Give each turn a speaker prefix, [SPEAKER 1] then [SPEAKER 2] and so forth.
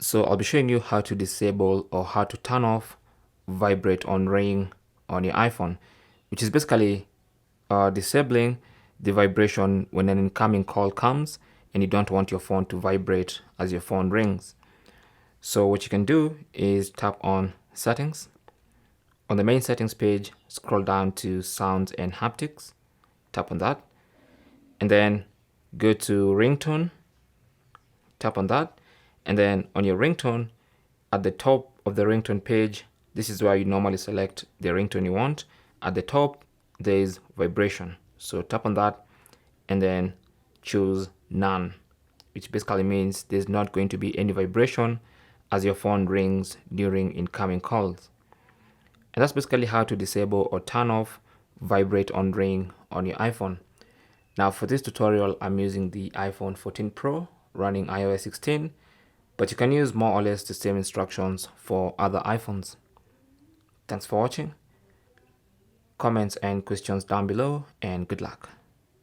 [SPEAKER 1] So I'll be showing you how to disable or how to turn off vibrate on ring on your iPhone, which is basically disabling the vibration when an incoming call comes and you don't want your phone to vibrate as your phone rings. So what you can do is tap on settings. On the main settings page, scroll down to sounds and haptics, tap on that, and then go to ringtone, tap on that, and then on your ringtone, at the top of the ringtone page, this is where you normally select the ringtone you want. At the top, there is vibration. So tap on that and then choose none, which basically means there's not going to be any vibration as your phone rings during incoming calls. And that's basically how to disable or turn off vibrate on ring on your iPhone. Now for this tutorial, I'm using the iPhone 14 Pro running iOS 16, but you can use more or less the same instructions for other iPhones. Thanks for watching. Comments and questions down below, and good luck.